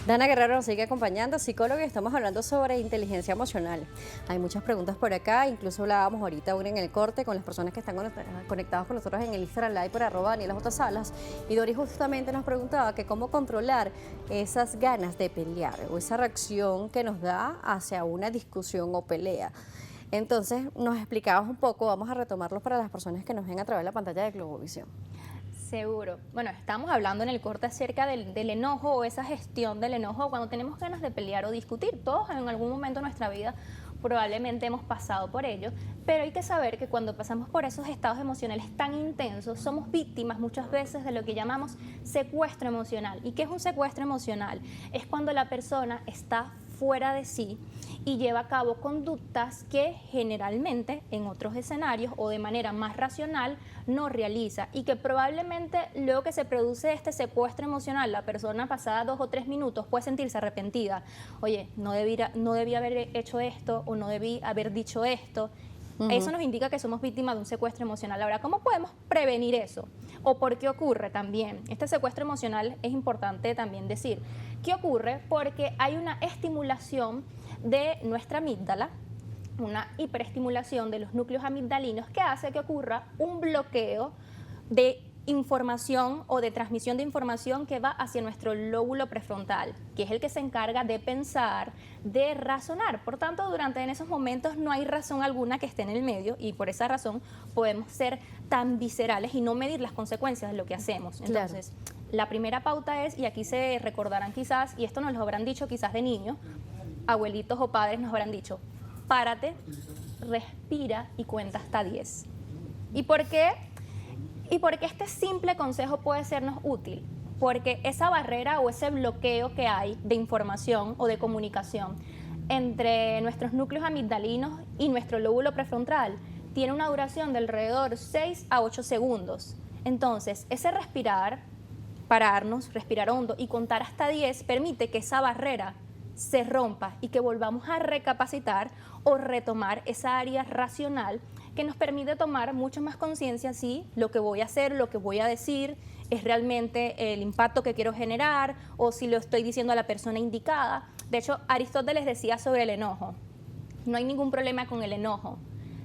Dana Guerrero nos sigue acompañando, psicóloga, y estamos hablando sobre inteligencia emocional. Hay muchas preguntas por acá, incluso hablábamos ahorita una en el corte con las personas que están conectadas con nosotros en el Instagram Live por @DanielaJ Salas, y Dori justamente nos preguntaba que cómo controlar esas ganas de pelear o esa reacción que nos da hacia una discusión o pelea. Entonces nos explicabas un poco, vamos a retomarlo para las personas que nos ven a través de la pantalla de Globovisión. Seguro. Bueno, estamos hablando en el corte acerca del enojo o esa gestión del enojo cuando tenemos ganas de pelear o discutir. Todos en algún momento de nuestra vida probablemente hemos pasado por ello, pero hay que saber que cuando pasamos por esos estados emocionales tan intensos, somos víctimas muchas veces de lo que llamamos secuestro emocional. ¿Y qué es un secuestro emocional? Es cuando la persona está fuera de sí y lleva a cabo conductas que generalmente en otros escenarios o de manera más racional no realiza, y que probablemente luego que se produce este secuestro emocional, la persona pasada 2 o 3 minutos puede sentirse arrepentida. Oye, no debí haber hecho esto o no debí haber dicho esto. Eso nos indica que somos víctimas de un secuestro emocional. Ahora, ¿cómo podemos prevenir eso? ¿O por qué ocurre también? Este secuestro emocional es importante también decir. ¿Qué ocurre? Porque hay una estimulación de nuestra amígdala, una hiperestimulación de los núcleos amigdalinos que hace que ocurra un bloqueo de información o de transmisión de información que va hacia nuestro lóbulo prefrontal, que es el que se encarga de pensar, de razonar. Por tanto, durante en esos momentos no hay razón alguna que esté en el medio, y por esa razón podemos ser tan viscerales y no medir las consecuencias de lo que hacemos. Entonces, la primera pauta es, y aquí se recordarán quizás, y esto nos lo habrán dicho quizás de niños, abuelitos o padres nos habrán dicho: párate, respira y cuenta hasta 10. ¿Y por qué? Y porque este simple consejo puede sernos útil, porque esa barrera o ese bloqueo que hay de información o de comunicación entre nuestros núcleos amigdalinos y nuestro lóbulo prefrontal tiene una duración de alrededor 6 a 8 segundos. Entonces, ese respirar, pararnos, respirar hondo y contar hasta 10 permite que esa barrera se rompa y que volvamos a recapacitar o retomar esa área racional que nos permite tomar mucho más conciencia si lo que voy a hacer, lo que voy a decir es realmente el impacto que quiero generar, o si lo estoy diciendo a la persona indicada. De hecho, Aristóteles decía sobre el enojo: no hay ningún problema con el enojo.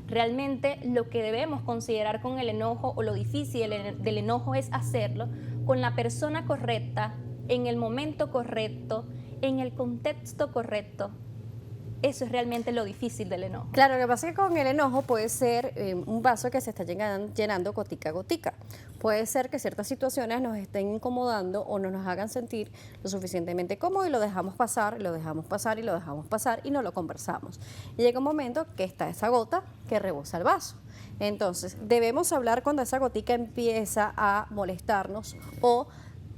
Realmente lo que debemos considerar con el enojo, o lo difícil del enojo, es hacerlo con la persona correcta, en el momento correcto, en el contexto correcto. Eso es realmente lo difícil del enojo. Claro, lo que pasa es que con el enojo puede ser un vaso que se está llenando gotica a gotica. Puede ser que ciertas situaciones nos estén incomodando o no nos hagan sentir lo suficientemente cómodos, y lo dejamos pasar, lo dejamos pasar y lo dejamos pasar y no lo conversamos. Y llega un momento que está esa gota que rebosa el vaso. Entonces, debemos hablar cuando esa gotica empieza a molestarnos, o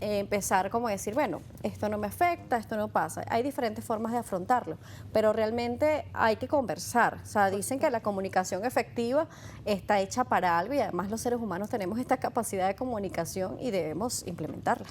empezar como a decir, bueno, esto no me afecta, esto no pasa. Hay diferentes formas de afrontarlo, pero realmente hay que conversar. O sea, dicen que la comunicación efectiva está hecha para algo, y además los seres humanos tenemos esta capacidad de comunicación y debemos implementarla.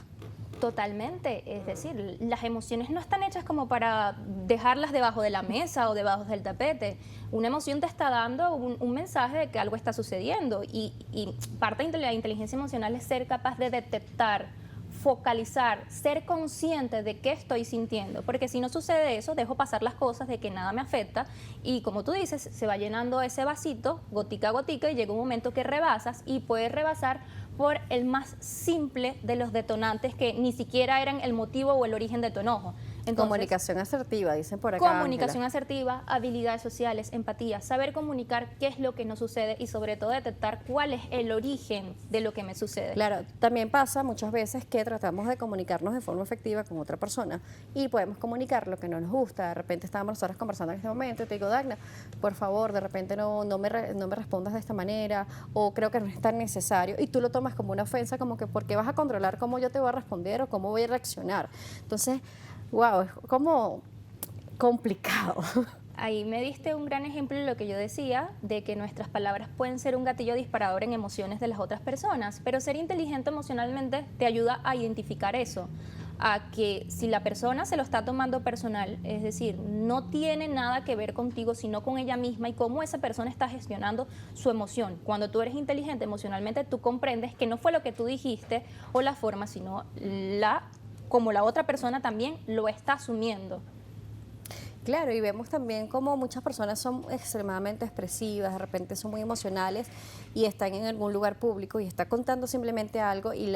Totalmente, es decir, las emociones no están hechas como para dejarlas debajo de la mesa o debajo del tapete. Una emoción te está dando un mensaje de que algo está sucediendo, y parte de la inteligencia emocional es ser capaz de detectar, focalizar, ser consciente de qué estoy sintiendo, porque si no sucede eso, dejo pasar las cosas de que nada me afecta, y como tú dices, se va llenando ese vasito gotica a gotica, y llega un momento que rebasas, y puedes rebasar por el más simple de los detonantes que ni siquiera eran el motivo o el origen de tu enojo. Entonces, comunicación asertiva, dicen por acá. comunicación Ángela. asertiva, habilidades sociales, empatía, saber comunicar qué es lo que nos sucede, y sobre todo detectar cuál es el origen de lo que me sucede. Claro, también pasa muchas veces que tratamos de comunicarnos de forma efectiva con otra persona y podemos comunicar lo que no nos gusta. De repente estábamos nosotros conversando en este momento y te digo: Dagna, por favor, de repente no me respondas de esta manera, o creo que no es tan necesario, y tú lo tomas como una ofensa, como que ¿por qué vas a controlar cómo yo te voy a responder o cómo voy a reaccionar? Entonces, wow, es como complicado. Ahí me diste un gran ejemplo de lo que yo decía, de que nuestras palabras pueden ser un gatillo disparador en emociones de las otras personas, pero ser inteligente emocionalmente te ayuda a identificar eso, a que si la persona se lo está tomando personal, es decir, no tiene nada que ver contigo, sino con ella misma, y cómo esa persona está gestionando su emoción. Cuando tú eres inteligente emocionalmente, tú comprendes que no fue lo que tú dijiste o la forma, sino la como la otra persona también lo está asumiendo. Claro, y vemos también como muchas personas son extremadamente expresivas, de repente son muy emocionales y están en algún lugar público y está contando simplemente algo y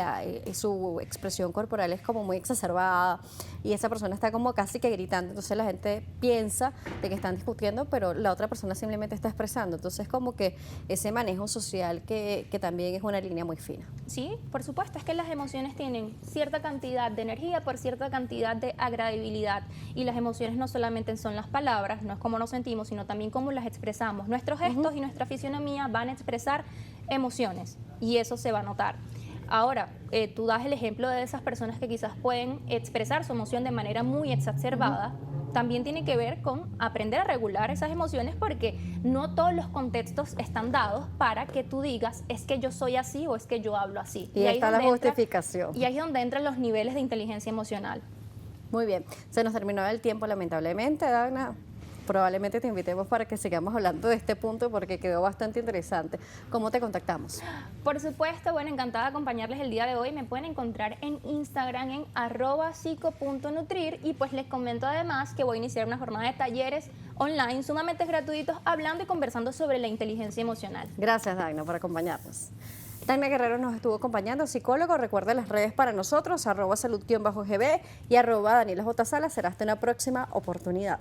su expresión corporal es como muy exacerbada y esa persona está como casi que gritando, entonces la gente piensa de que están discutiendo, pero la otra persona simplemente está expresando, entonces como que ese manejo social que también es una línea muy fina. Sí, por supuesto, es que las emociones tienen cierta cantidad de energía por cierta cantidad de agradabilidad y las emociones no solamente son las palabras, no es cómo nos sentimos, sino también cómo las expresamos. Nuestros gestos y nuestra fisionomía van a expresar emociones y eso se va a notar. Ahora, tú das el ejemplo de esas personas que quizás pueden expresar su emoción de manera muy exacerbada. También tiene que ver con aprender a regular esas emociones porque no todos los contextos están dados para que tú digas es que yo soy así o es que yo hablo así. Y ahí está la donde justificación. Y ahí es donde entran los niveles de inteligencia emocional. Muy bien, se nos terminó el tiempo lamentablemente, Dagna. Probablemente te invitemos para que sigamos hablando de este punto porque quedó bastante interesante. ¿Cómo te contactamos? Por supuesto, bueno, encantada de acompañarles el día de hoy. Me pueden encontrar en Instagram en @psico.nutrir y pues les comento además que voy a iniciar una jornada de talleres online sumamente gratuitos hablando y conversando sobre la inteligencia emocional. Gracias, Dagna, por acompañarnos. Dagna Guerrero nos estuvo acompañando, psicólogo. Recuerda las redes para nosotros, @salud_gb y @DanielaJSala. Será hasta una próxima oportunidad.